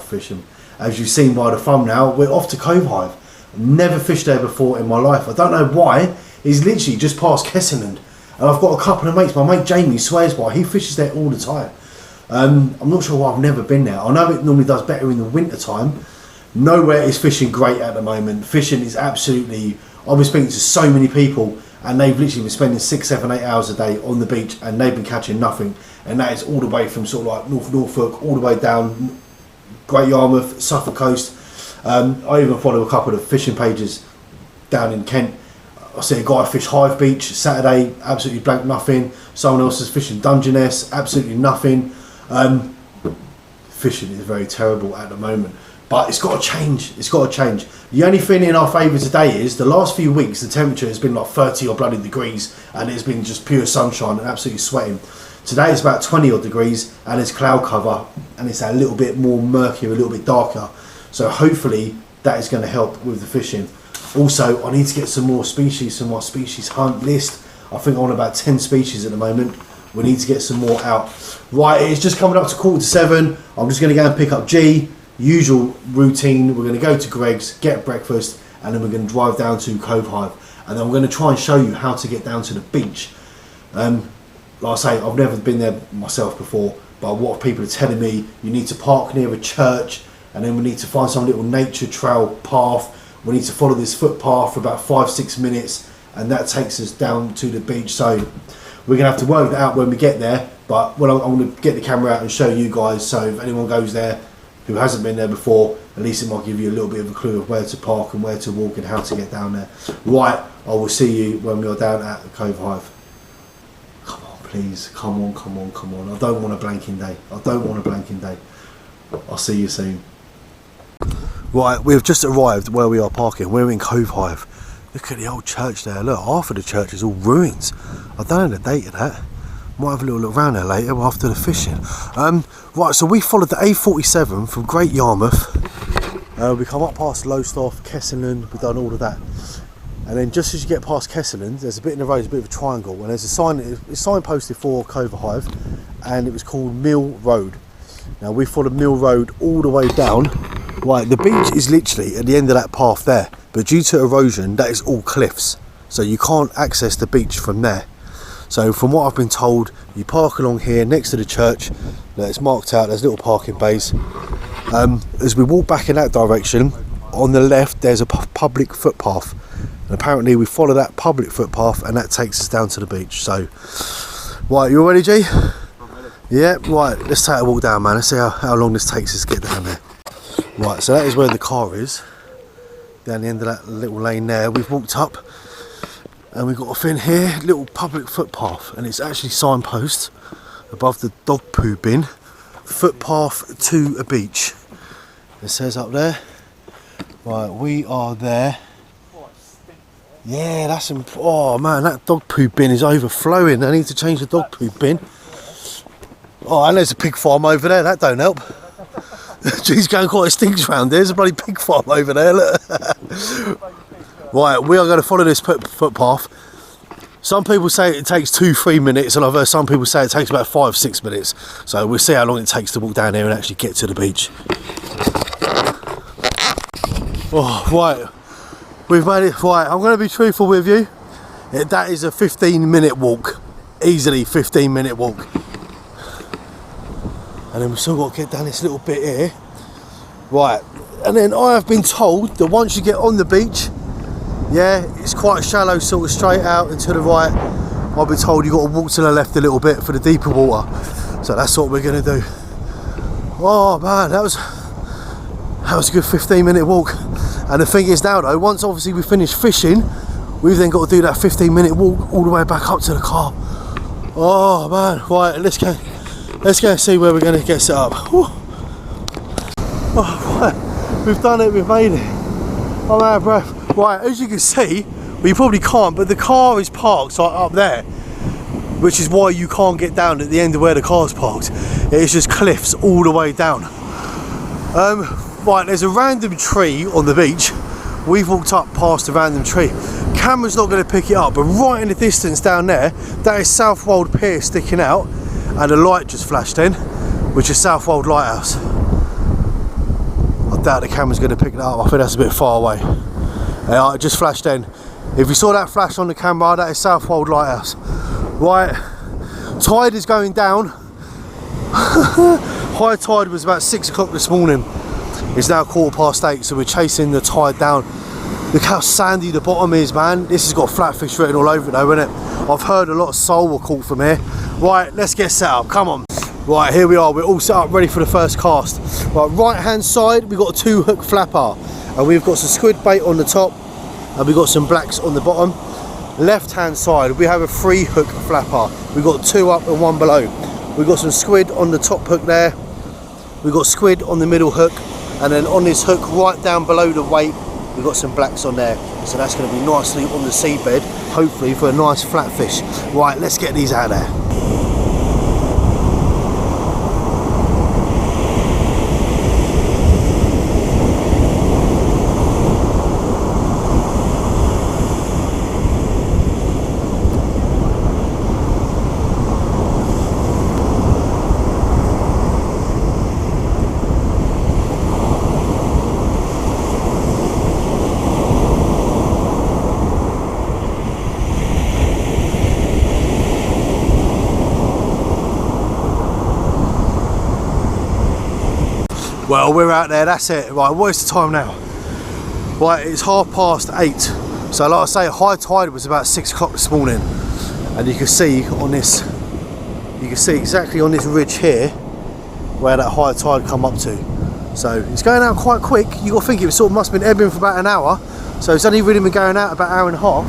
off fishing. As you've seen by the thumbnail, we're off to Covehithe. Never fished there before in my life. I don't know why. It's literally just past Kesselland. And I've got a couple of mates. My mate Jamie swears by. He fishes there all the time. I'm not sure why I've never been there. I know it normally does better in the winter time. Nowhere is fishing great at the moment. Fishing is absolutely... I've been speaking to so many people and they've literally been spending 6, 7, 8 hours a day on the beach and they've been catching nothing. And that is all the way from sort of like North Norfolk, all the way down Great Yarmouth, Suffolk coast. I even follow a couple of fishing pages down in Kent. I see a guy fish Hythe Beach Saturday, absolutely blank nothing. Someone else is fishing Dungeness, absolutely nothing. Fishing is very terrible at the moment. But it's got to change. It's got to change. The only thing in our favour today is the last few weeks the temperature has been like 30 or bloody degrees and it's been just pure sunshine and absolutely sweating. Today it's about 20 odd degrees and it's cloud cover and it's a little bit more murky, a little bit darker. So hopefully that is going to help with the fishing. Also, I need to get some more species from my species hunt list. I think I'm on about 10 species at the moment. We need to get some more out. Right, it's just coming up to 6:45. I'm just going to go and pick up G. Usual routine, we're going to go to Greg's, get breakfast, and then we're going to drive down to Covehithe, and then we're going to try and show you how to get down to the beach. Like I say, I've never been there myself before, but what people are telling me, you need to park near a church, and then we need to find some little nature trail path. We need to follow this footpath for about 5-6 minutes, and that takes us down to the beach. So we're going to have to work that out when we get there, but I'm going to get the camera out and show you guys, so if anyone goes there who hasn't been there before, at least it might give you a little bit of a clue of where to park and where to walk and how to get down there. Right, I will see you when we are down at Covehithe. Come on, please. Come on, come on, come on. I don't want a blanking day. I don't want a blanking day. I'll see you soon. Right, we've just arrived where we are parking. We're in Covehithe. Look at the old church there. Look, half of the church is all ruins. I don't know the date of that. Might have a little look around there later after the fishing. Right, so we followed the A47 from Great Yarmouth. We come up past Lowestoft, Kesselland, we've done all of that. And then just as you get past Kesselland, there's a bit in the road, there's a bit of a triangle, and there's a sign, it's signposted for Covehithe, and it was called Mill Road. Now we followed Mill Road all the way down. Right, the beach is literally at the end of that path there, but due to erosion, that is all cliffs. So you can't access the beach from there. So from what I've been told, you park along here next to the church. Now it's marked out, there's little parking bays. As we walk back in that direction, on the left there's a public footpath. And apparently we follow that public footpath and that takes us down to the beach. So, right, you all ready, G? I'm ready. Yeah, right, let's take a walk down, man. Let's see how long this takes us to get down there. Right, so that is where the car is. Down the end of that little lane there. We've walked up. And we've got a thing here, little public footpath, and it's actually signpost above the dog poo bin, footpath to a beach. It says up there. Right, we are there. Yeah, that's oh man, that dog poo bin is overflowing. I need to change the dog poo bin. Oh, and there's a pig farm over there. That don't help. Geez, going quite a stinks round. There's a bloody pig farm over there. Look. Right, we are going to follow this footpath. Some people say it takes 2-3 minutes, and I've heard some people say it takes about 5-6 minutes. So we'll see how long it takes to walk down here and actually get to the beach. Oh, right, we've made it. Right, I'm going to be truthful with you. That is a 15-minute walk, easily 15-minute walk. And then we've still got to get down this little bit here. Right, and then I have been told that once you get on the beach, yeah, it's quite shallow, sort of straight out and to the right. I've been told you've got to walk to the left a little bit for the deeper water. So that's what we're going to do. Oh man, that was a good 15-minute walk. And the thing is now though, once obviously we finish fishing, we've then got to do that 15-minute walk all the way back up to the car. Oh man, right, let's go and see where we're going to get set up. Whew. Oh, right, we've done it, we've made it. I'm out of breath. Right, as you can see, well, you probably can't, but the car is parked like up there, which is why you can't get down at the end of where the car's parked. It's just cliffs all the way down. Right, there's a random tree on the beach. We've walked up past a random tree. Camera's not going to pick it up, but right in the distance down there, that is Southwold Pier sticking out, and a light just flashed in, which is Southwold Lighthouse. doubt the camera's going to pick that up. I think that's a bit far away. Yeah, it just flashed then. If you saw that flash on the camera, that is Southwold Lighthouse. Right, tide is going down. High tide was about 6 o'clock this morning. It's now 8:15, so we're chasing the tide down. Look how sandy the bottom is, man. This has got flatfish written all over it though, isn't it? I've heard a lot of sole were caught from here. Right, let's get set up, come on. Right, here we are, we're all set up ready for the first cast. Right hand side, we've got a 2-hook flapper. And we've got some squid bait on the top, and we've got some blacks on the bottom. Left hand side, we have a 3-hook flapper. We've got 2 up and 1 below. We've got some squid on the top hook there. We've got squid on the middle hook. And then on this hook, right down below the weight, we've got some blacks on there. So that's going to be nicely on the seabed, hopefully for a nice flatfish. Right, let's get these out of there. Well, we're out there, that's it. Right, what is the time now? Right, it's 8:30. So like I say, high tide was about 6 o'clock this morning. And you can see on this, you can see exactly on this ridge here, where that high tide come up to. So it's going out quite quick. You got to think it sort of must have been ebbing for about an hour. So it's only really been going out about an hour and a half.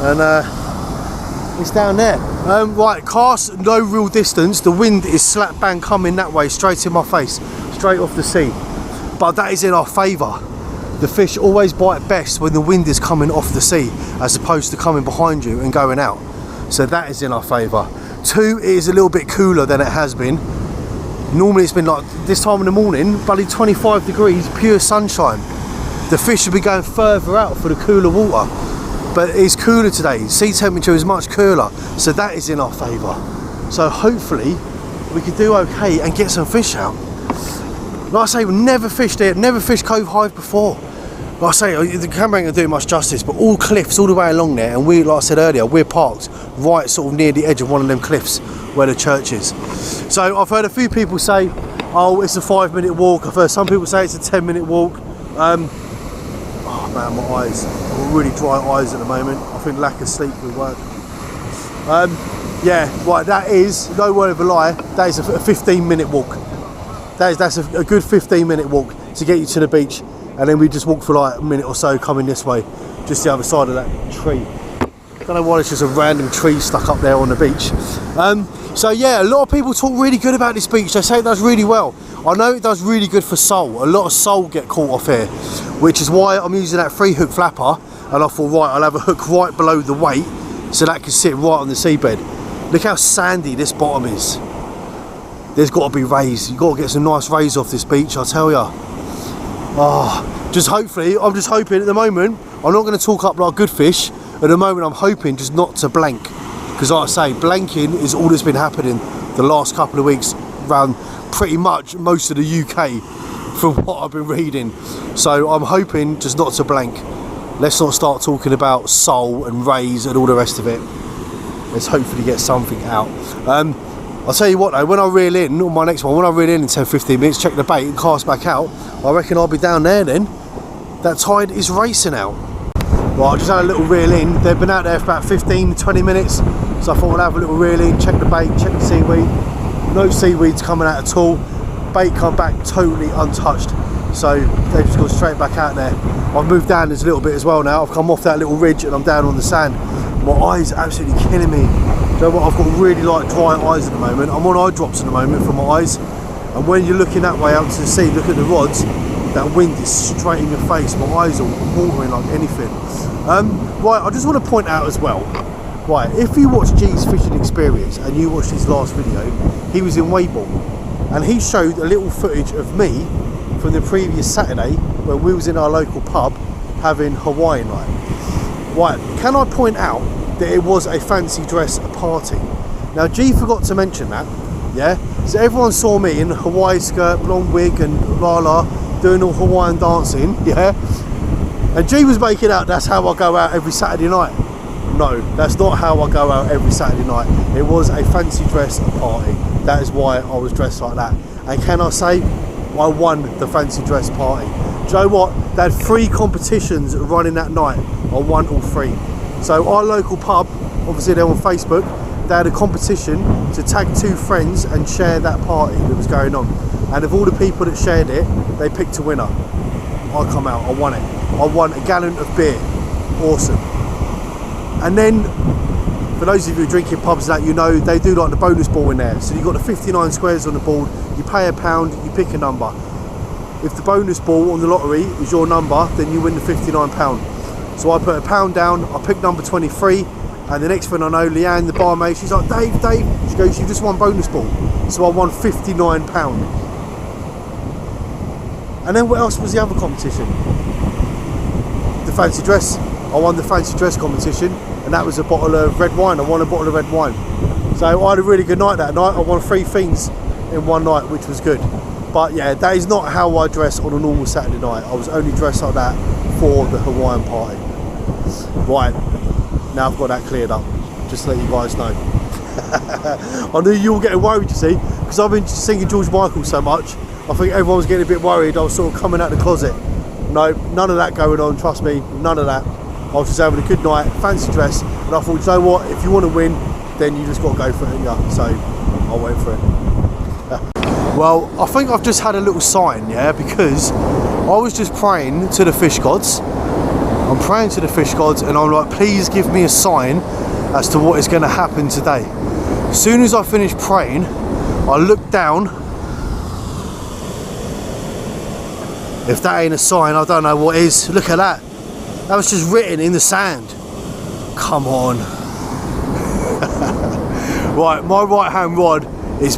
And it's down there. Right, cast no real distance. The wind is slap bang coming that way, straight in my face. Straight off the sea, but that is in our favour. The fish always bite best when the wind is coming off the sea as opposed to coming behind you and going out, so that is in our favour. 2, it is a little bit cooler than it has been. Normally it's been like this time in the morning, bloody 25 degrees, pure sunshine. The fish will be going further out for the cooler water, but it's cooler today. Sea temperature is much cooler, so that is in our favour. So hopefully we can do okay and get some fish out. Like I say, we've never fished it, never fished Covehithe before. Like I say, the camera ain't gonna do it much justice, but all cliffs all the way along there, and we, like I said earlier, we're parked right sort of near the edge of one of them cliffs where the church is. So I've heard a few people say, oh, it's a 5-minute walk. I've heard some people say it's a 10-minute walk. Oh man, my eyes, I've got really dry eyes at the moment. I think lack of sleep will work. Yeah, right, that is, no word of a lie, that is a 15-minute walk. That's a good 15-minute walk to get you to the beach, and then we just walk for like a minute or so coming this way, just the other side of that tree. Don't know why there's just a random tree stuck up there on the beach. So yeah, a lot of people talk really good about this beach. They say it does really well. I know it does really good for sole. A lot of sole get caught off here, which is why I'm using that 3-hook flapper. And I thought, right, I'll have a hook right below the weight so that can sit right on the seabed. Look how sandy this bottom is. There's got to be rays. You've got to get some nice rays off this beach, I tell ya. Oh, just hopefully, I'm just hoping at the moment, I'm not going to talk up like good fish. At the moment, I'm hoping just not to blank. Because like I say, blanking is all that's been happening the last couple of weeks around pretty much most of the UK from what I've been reading. So I'm hoping just not to blank. Let's not start talking about sole and rays and all the rest of it. Let's hopefully get something out. I'll tell you what though, when I reel in, on my next one, when I reel in 10-15 minutes, check the bait and cast back out, I reckon I'll be down there then. That tide is racing out. Right, I just had a little reel in. They've been out there for about 15-20 minutes, so I thought I'd have a little reel in, check the bait, check the seaweed. No seaweeds coming out at all. Bait come back totally untouched, so they've just gone straight back out there. I've moved down this a little bit as well now. I've come off that little ridge and I'm down on the sand. My eyes are absolutely killing me. Do you know what? I've got really like dry eyes at the moment. I'm on eye drops at the moment for my eyes. And when you're looking that way out to the sea, look at the rods, that wind is straight in your face. My eyes are watering like anything. Right, I just want to point out as well, right, if you watch G's fishing experience and you watched his last video, he was in Weyball and he showed a little footage of me from the previous Saturday when we was in our local pub having Hawaiian night. Right, can I point out that it was a fancy dress party? Now G forgot to mention that, yeah? So everyone saw me in a Hawaii skirt, blonde wig and la la, doing all Hawaiian dancing, yeah. And G was making out that's how I go out every Saturday night. No, that's not how I go out every Saturday night. It was a fancy dress party. That is why I was dressed like that. And can I say, I won the fancy dress party. Do you know what? They had 3 competitions running that night. I won all 3. So our local pub, obviously they're on Facebook, they had a competition to tag 2 friends and share that party that was going on. And of all the people that shared it, they picked a winner. I come out, I won it. I won a gallon of beer. Awesome. And then, for those of you who are drinking pubs that you know, they do like the bonus ball in there. So you've got the 59 squares on the board, you pay £1, you pick a number. If the bonus ball on the lottery is your number, then you win the £59. So I put £1 down, I picked number 23, and the next thing I know, Leanne, the barmaid, she's like, Dave, she goes, you just won bonus ball. So I won £59. And then what else was the other competition? The fancy dress. I won the fancy dress competition, and that was a bottle of red wine. I won a bottle of red wine. So I had a really good night that night. I won 3 things in one night, which was good. But yeah, that is not how I dress on a normal Saturday night. I was only dressed like that for the Hawaiian party. Right, now I've got that cleared up, just to let you guys know. I knew you were getting worried, you see, because I've been singing George Michael so much. I think everyone was getting a bit worried. I was sort of coming out of the closet. No, none of that going on, trust me, none of that. I was just having a good night, fancy dress, and I thought, you know what, if you want to win, then you just got to go for it, yeah. So I went for it. Well, I think I've just had a little sign, yeah, because I was just praying to the fish gods. I'm praying to the fish gods, and I'm like, please give me a sign as to what is going to happen today. As soon as I finished praying, I looked down. If that ain't a sign, I don't know what is. Look at that. That was just written in the sand. Come on. Right, my right hand rod is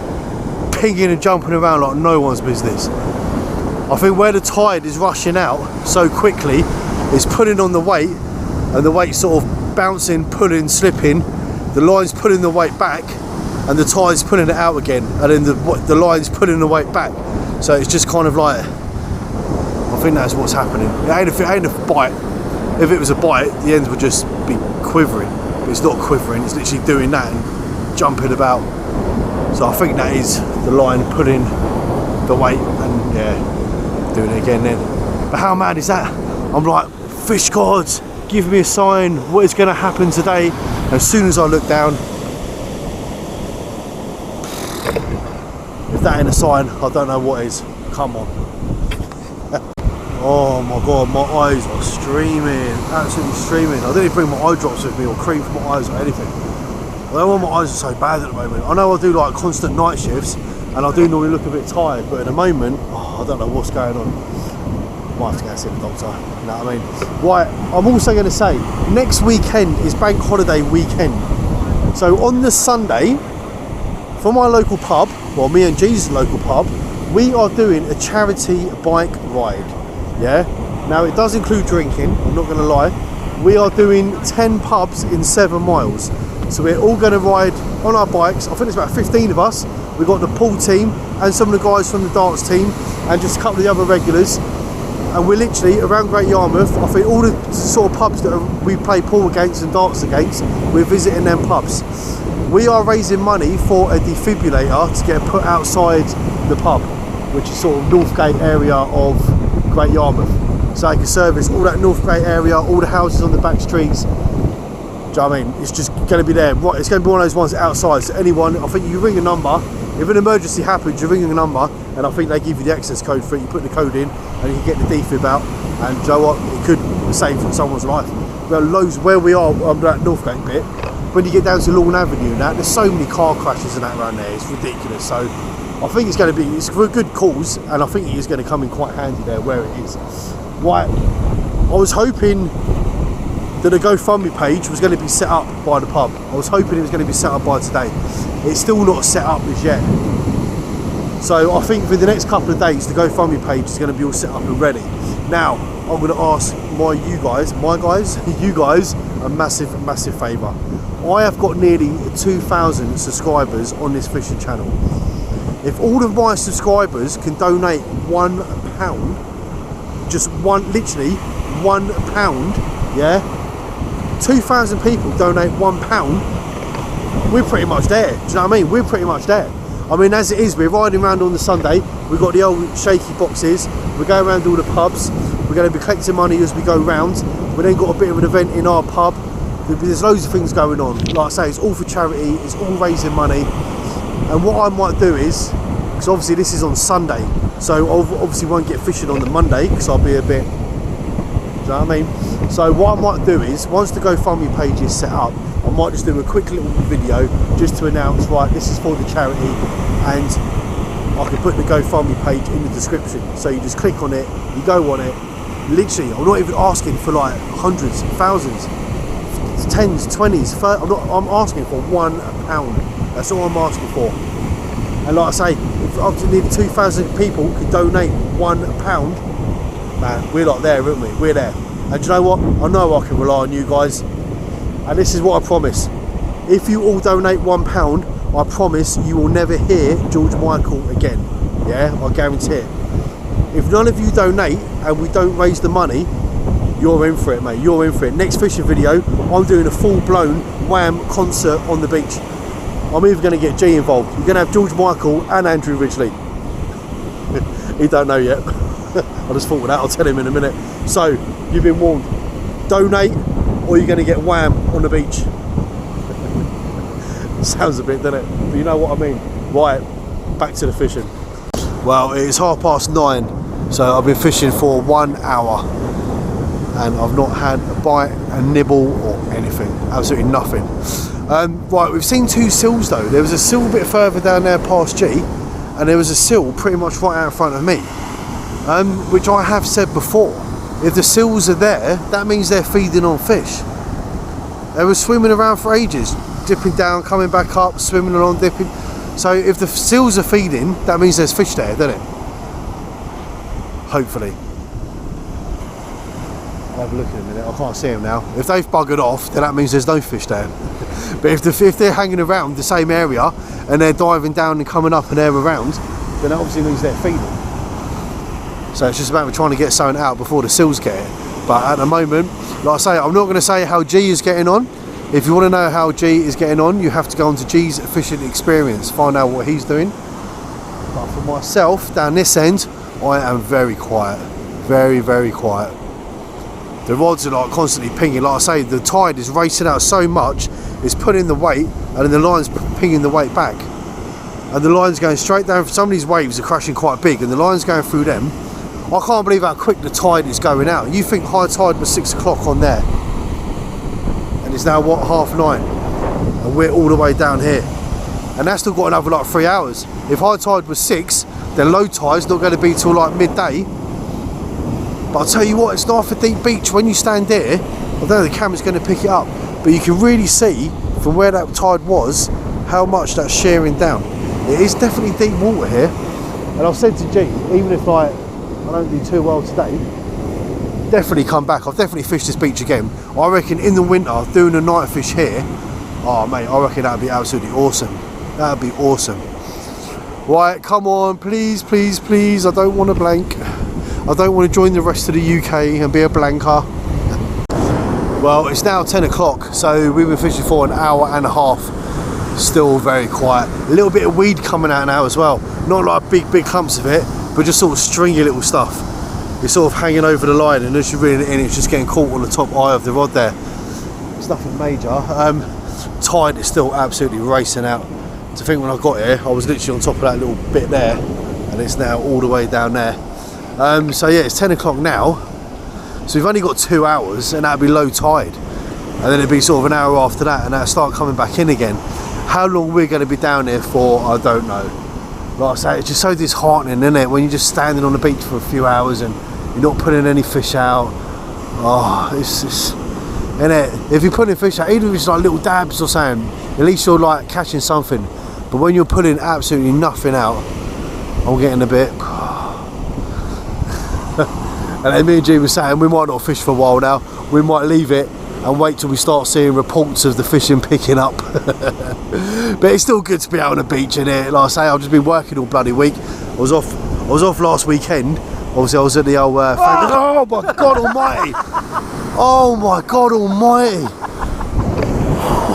pinging and jumping around like no one's business. I think where the tide is rushing out so quickly, it's putting on the weight, and the weight's sort of bouncing, pulling, slipping. The line's pulling the weight back, and the tide's pulling it out again, and then the line's pulling the weight back. So it's just kind of like, I think that's what's happening. It ain't a bite. If it was a bite, the ends would just be quivering. But it's not quivering, it's literally doing that and jumping about. So I think that is the line pulling the weight, and yeah, doing it again then. But how mad is that? I'm like, fish gods, give me a sign, what is going to happen today? As soon as I look down, if that ain't a sign, I don't know what is. Come on. Oh my god, my eyes are streaming, absolutely streaming. I didn't bring my eye drops with me or cream for my eyes or anything. I don't know why my eyes are so bad at the moment. I know I do like constant night shifts, and I do normally look a bit tired, but at the moment, I don't know what's going on. Might have to go and see the doctor, you know what I mean? Right, I'm also going to say, next weekend is bank holiday weekend. So on the Sunday, for my local pub, well, me and G's local pub, we are doing a charity bike ride. Yeah, now it does include drinking, I'm not going to lie. We are doing 10 pubs in 7 miles. So we're all going to ride on our bikes. I think there's about 15 of us. We've got the pool team and some of the guys from the dance team and just a couple of the other regulars. And we're literally around Great Yarmouth. I think all the sort of pubs that we play pool against and dance against, we're visiting them pubs. We are raising money for a defibrillator to get put outside the pub, which is sort of Northgate area of Great Yarmouth, so I can service all that Northgate area, all the houses on the back streets. Do you know what I mean? It's just going to be there. Right, it's going to be one of those ones outside. So anyone, I think you ring a number. If an emergency happens, you ring a number, and I think they give you the access code for it. You put the code in, and you can get the defib out. And do you know what? It could save someone's life. There are loads where we are on that Northgate bit. When you get down to Lawn Avenue, now there's so many car crashes and that around there. It's ridiculous. So I think it's for a good cause, and I think it is going to come in quite handy there where it is. Right, I was hoping that a GoFundMe page was going to be set up by the pub. I was hoping it was going to be set up by today. It's still not set up as yet. So I think for the next couple of days, the GoFundMe page is going to be all set up and ready. Now, I'm going to ask you guys, a massive favour. I have got nearly 2,000 subscribers on this fishing channel. If all of my subscribers can donate £1, just literally £1, yeah? 2,000 people donate £1, we're pretty much there. Do you know what I mean? We're pretty much there. I mean, as it is, we're riding around on the Sunday. We've got the old shaky boxes. We're going around all the pubs. We're going to be collecting money as we go round. We then got a bit of an event in our pub. There's loads of things going on. Like I say, it's all for charity. It's all raising money. And what I might do is, because obviously this is on Sunday, so I obviously won't get fishing on the Monday because I'll be a bit, do you know what I mean? So what I might do is, once the GoFundMe page is set up, I might just do a quick little video just to announce, right, this is for the charity, and I can put the GoFundMe page in the description. So you just click on it, you go on it. Literally, I'm not even asking for like hundreds, thousands, tens, 20s, 30, I'm asking for £1. That's all I'm asking for. And like I say, if up to nearly 2,000 people could donate £1, man, we're like there, aren't we? We're there. And do you know what? I know I can rely on you guys. And this is what I promise. If you all donate £1, I promise you will never hear George Michael again. Yeah, I guarantee it. If none of you donate and we don't raise the money, you're in for it, mate. You're in for it. Next fishing video, I'm doing a full-blown Wham concert on the beach. I'm even going to get G involved. You're going to have George Michael and Andrew Ridgeley. He don't know yet. I just thought of that. I'll tell him in a minute. So, you've been warned. Donate, or you're going to get Wham on the beach. Sounds a bit, doesn't it? But you know what I mean. Right, back to the fishing. Well, it's 9:30, so I've been fishing for 1 hour. And I've not had a bite, a nibble, or anything. Absolutely nothing. Right, we've seen 2 sills though. There was a sill a bit further down there past G, and there was a sill pretty much right out in front of me. Which I have said before, if the sills are there, that means they're feeding on fish. They were swimming around for ages, dipping down, coming back up, swimming along, dipping. So if the sills are feeding, that means there's fish there, doesn't it? Hopefully. I'll have a look in a minute, I can't see them now. If they've buggered off, then that means there's no fish there. But if they're hanging around the same area and they're diving down and coming up and they're around, then that obviously means they're feeding. So it's just about trying to get something out before the sills get it. But at the moment, like I say, I'm not going to say how G is getting on. If you want to know how G is getting on, you have to go on to G's fishing experience, find out what he's doing. But for myself, down this end, I am very quiet. Very, very quiet. The rods are like constantly pinging. Like I say, the tide is racing out so much, it's putting the weight, and then the line's pinging the weight back. And the line's going straight down. Some of these waves are crashing quite big, and the line's going through them. I can't believe how quick the tide is going out. You think high tide was 6 o'clock on there, and it's now what, 9:30, and we're all the way down here, and that's still got another like 3 hours. If high tide was 6, then low tide's not going to be till like midday. But I'll tell you what, it's not a deep beach. When you stand there, I don't know, the camera's going to pick it up, but you can really see from where that tide was how much that's shearing down. It is definitely deep water here, and I've said to G, even if like I don't do too well today, definitely come back. I've definitely fished this beach again. I reckon in the winter, doing a night fish here, oh mate, I reckon that would be absolutely awesome. That would be awesome. Right, come on, please, please, please. I don't want to blank. I don't want to join the rest of the UK and be a blanker. Well, it's now 10 o'clock, so we've been fishing for an hour and a half. Still very quiet. A little bit of weed coming out now as well. Not like big clumps of it, but just sort of stringy little stuff. It's sort of hanging over the line, and as you reel it in, it's just getting caught on the top eye of the rod there. It's nothing major. Tide is still absolutely racing out. To think when I got here, I was literally on top of that little bit there, and it's now all the way down there. So yeah, it's 10 o'clock now, so we've only got 2 hours, and that'll be low tide, and then it'll be sort of an hour after that, and that'll start coming back in again. How long we're going to be down here for, I don't know. Like I say, it's just so disheartening, isn't it, when you're just standing on the beach for a few hours and you're not putting any fish out. Oh, it's just, isn't it? If you're putting fish out, even if it's like little dabs or something, at least you're like catching something. But when you're putting absolutely nothing out, I'm getting a bit. And then me and G were saying we might not fish for a while now. We might leave it and wait till we start seeing reports of the fishing picking up. But it's still good to be out on the beach in here. Like I say, I've just been working all bloody week. I was off last weekend, Obviously I was at the old oh my God almighty! Oh my God almighty!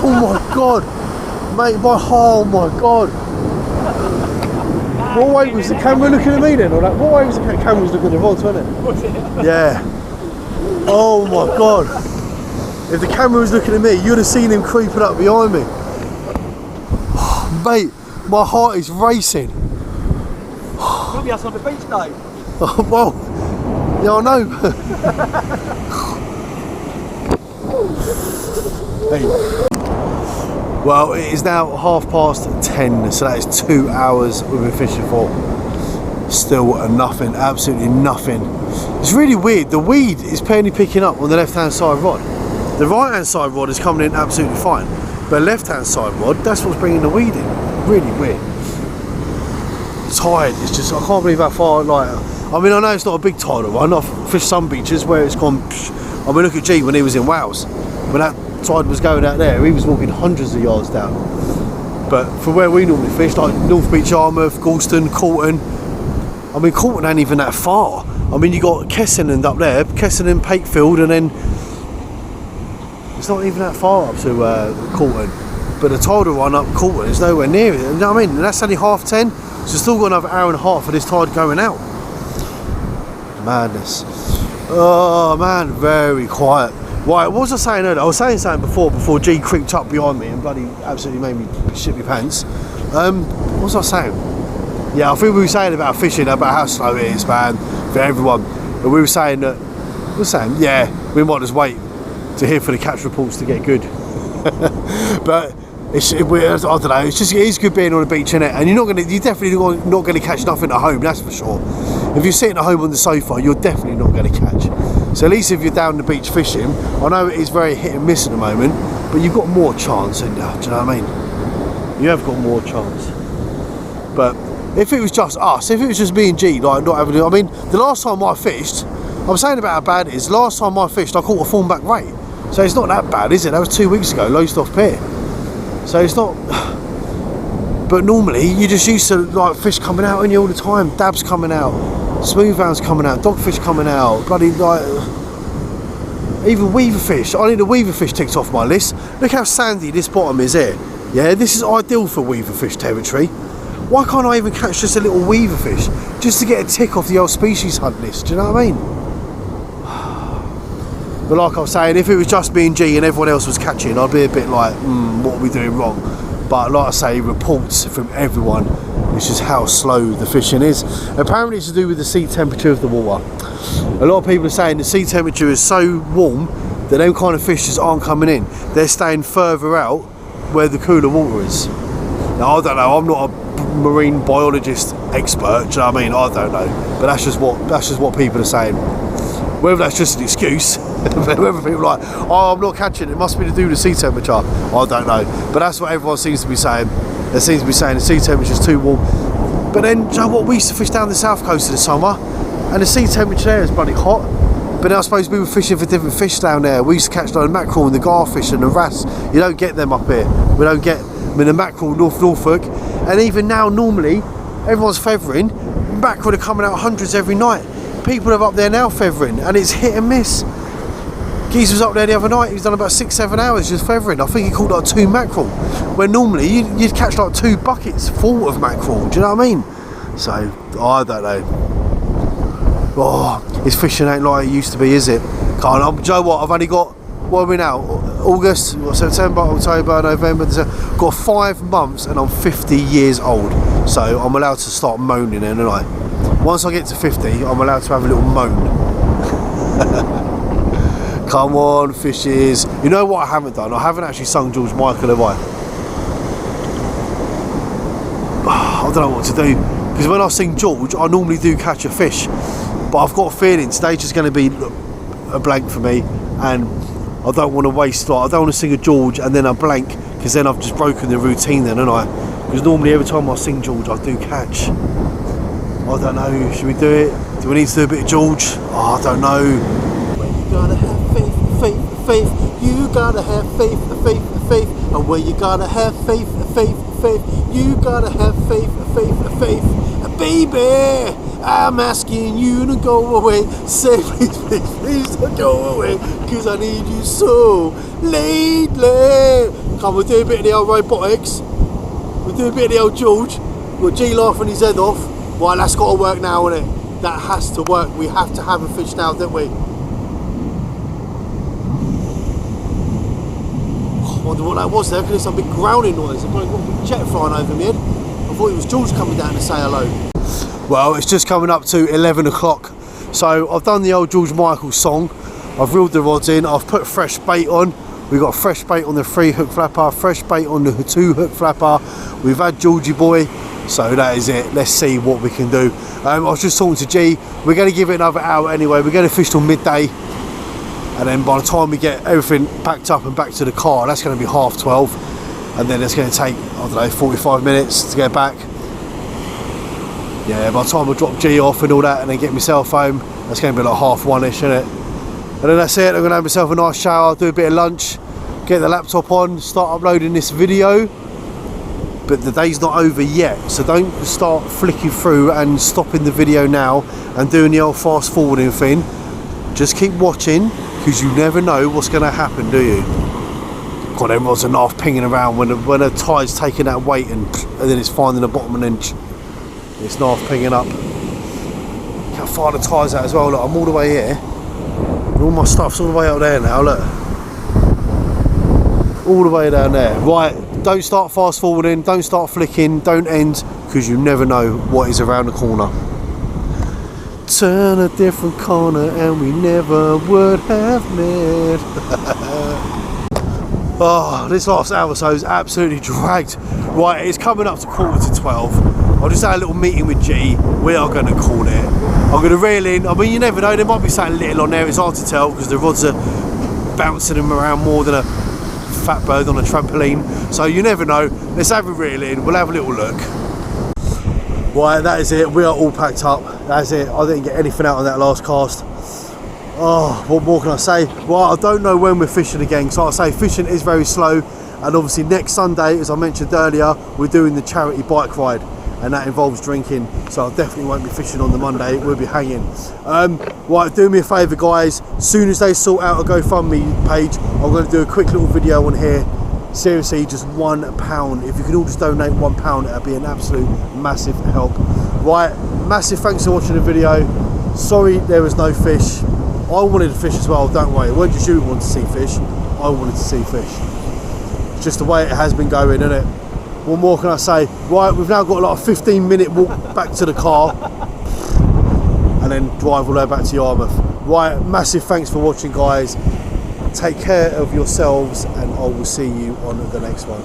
Oh my God! Mate, oh my God! What way was the camera looking at me then? Or like, what way was the camera looking at the rods, wasn't it? Was it? Yeah. Oh my God! If the camera was looking at me, you'd have seen him creeping up behind me. Oh, mate, my heart is racing. You'll be outside the beach today. Oh, well, yeah, I know. Hey. Well, it is now 10:30, so that is 2 hours we've been fishing for. Still nothing, absolutely nothing. It's really weird. The weed is barely picking up on the left-hand side rod. The right-hand side rod is coming in absolutely fine, but left-hand side rod, that's what's bringing the weed in. Really weird. Tide, it's just, I can't believe how far, like, I mean, I know it's not a big tidal run. I've fished some beaches where it's gone, I mean, look at G when he was in Wales. When that tide was going out there, he was walking hundreds of yards down. But from where we normally fish, like North Beach, Yarmouth, Galston, Corton, I mean, Corton ain't even that far. I mean, you got Kessenand up there, Kessenand, Pakefield, and then it's not even that far up to Corton. But the tidal run up Corton is nowhere near it. You know what I mean? And that's only 10:30, so still got another hour and a half of this tide going out. Madness. Oh man, very quiet. Right, what was I saying earlier? I was saying something before G creeped up behind me and bloody absolutely made me shit my pants. What was I saying? Yeah, I think we were saying about fishing, about how slow it is, man, for everyone. And we were saying that, yeah, we might just wait to hear for the catch reports to get good. But I don't know. It is good being on the beach, innit? And you're definitely not gonna catch nothing at home. That's for sure. If you're sitting at home on the sofa, you're definitely not gonna catch. So at least if you're down the beach fishing, I know it is very hit and miss at the moment, but you've got more chance, haven't you? Do you know what I mean? You have got more chance. But if it was just us, if it was just me and G, like not having, I mean, the last time I fished, I'm saying about how bad it is. Last time I fished, I caught a thornback ray. So it's not that bad, is it? That was 2 weeks ago, Lowestoft Pier. So it's not. But normally you're just used to like fish coming out on you all the time. Dabs coming out, smoothhounds coming out, dogfish coming out, bloody like even weaver fish. I need a weaver fish ticked off my list. Look how sandy this bottom is here. Yeah, this is ideal for weaver fish territory. Why can't I even catch just a little weaver fish just to get a tick off the old species hunt list? Do you know what I mean? But like I was saying, if it was just me and G and everyone else was catching, I'd be a bit like, what are we doing wrong? But like I say, reports from everyone, it's just how slow the fishing is. Apparently it's to do with the sea temperature of the water. A lot of people are saying the sea temperature is so warm that them kind of fish just aren't coming in. They're staying further out where the cooler water is. Now I don't know, I'm not a marine biologist expert, do you know what I mean? I don't know. But that's just what people are saying. Whether that's just an excuse, whether people are like, oh, I'm not catching it must be to do with the sea temperature, I don't know. But that's what everyone seems to be saying. They seem to be saying the sea temperature is too warm. But then, you know what, we used to fish down the south coast in the summer, and the sea temperature there is bloody hot. But now I suppose we were fishing for different fish down there. We used to catch like the mackerel and the garfish and the wrasse. You don't get them up here. We don't get, I mean, the mackerel, Norfolk. And even now, normally, everyone's feathering. Mackerel are coming out hundreds every night. People are up there now feathering, and it's hit and miss. Geese was up there the other night, he's done about 6-7 hours just feathering. I think he caught like 2 mackerel, where normally you'd catch like 2 buckets full of mackerel, do you know what I mean? So, I don't know. Oh, his fishing ain't like it used to be, is it? Do you know what, I've only got, what are we now? August, September, October, November, December. Got 5 months and I'm 50 years old. So I'm allowed to start moaning then, aren't I? Once I get to 50, I'm allowed to have a little moan. Come on, fishes. You know what I haven't done? I haven't actually sung George Michael, have I? I don't know what to do. Because when I sing George, I normally do catch a fish. But I've got a feeling today's just going to be a blank for me. And I don't want to waste, I don't want to sing a George and then a blank. Because then I've just broken the routine then, haven't I? Because normally every time I sing George, I do catch. I don't know, should we do it? Do we need to do a bit of George? Oh, I don't know. Well, you gotta have faith, faith, faith. You gotta have faith, faith, faith. And where you gotta have faith, faith, faith. You gotta have faith, faith, faith. And baby, I'm asking you to go away. Say please, please, please don't go away, cause I need you so lately. Come, we'll do a bit of the old robotics. We'll do a bit of the old George. We've got G laughing his head off. Right, that's got to work now, innit? That has to work. We have to have a fish now, don't we? I wonder what that was there. Because there's some big growling noise. I've got a big jet flying over me head. I thought it was George coming down to say hello. Well, it's just coming up to 11 o'clock. So I've done the old George Michael song. I've reeled the rods in. I've put fresh bait on. We've got fresh bait on the 3 hook flapper, fresh bait on the 2 hook flapper. We've had Georgie boy. So that is it. Let's see what we can do. I was just talking to G. We're going to give it another hour anyway. We're going to fish till midday. And then by the time we get everything packed up and back to the car, that's going to be 12:30. And then it's going to take, I don't know, 45 minutes to get back. Yeah, by the time I drop G off and all that and then get myself home, that's going to be like 1:30ish, isn't it? And then that's it. I'm going to have myself a nice shower, do a bit of lunch, get the laptop on, start uploading this video. But the day's not over yet, so don't start flicking through and stopping the video now and doing the old fast forwarding thing. Just keep watching, because you never know what's going to happen, do you? God, them rods are half pinging around when a tide's taking that weight and then it's finding the bottom and then it's half pinging up. Can't find the tides out as well. Look, I'm all the way here. All my stuff's all the way up there now, look. All the way down there. Right, don't start fast forwarding, don't start flicking, don't end, because you never know what is around the corner. Turn a different corner and we never would have met. Oh, this last hour or so is absolutely dragged. Right, it's coming up to 11:45. I'll just had a little meeting with G. We are going to call it. I'm going to reel in. I mean, you never know, there might be something little on there. It's hard to tell because the rods are bouncing them around more than a fat bird on a trampoline, so you never know. Let's have a reel in, we'll have a little look. Right, that is it. We are all packed up. That's it. I didn't get anything out of that last cast. Oh, what more can I say? Well, I don't know when we're fishing again. So I say fishing is very slow, and obviously next Sunday, as I mentioned earlier, we're doing the charity bike ride, and that involves drinking, so I definitely won't be fishing on the Monday. We'll be hanging. Right, do me a favour, guys. As soon as they sort out a GoFundMe page, I'm going to do a quick little video on here. Seriously, just £1. If you can all just donate £1, it'll be an absolute massive help. Right, massive thanks for watching the video. Sorry there was no fish. I wanted to fish as well, don't worry. It wasn't just you who wanted to see fish. I wanted to see fish. It's just the way it has been going, isn't it? What more can I say? Right, we've now got like a 15-minute walk back to the car and then drive all the way back to Yarmouth. Right, massive thanks for watching, guys. Take care of yourselves and I will see you on the next one.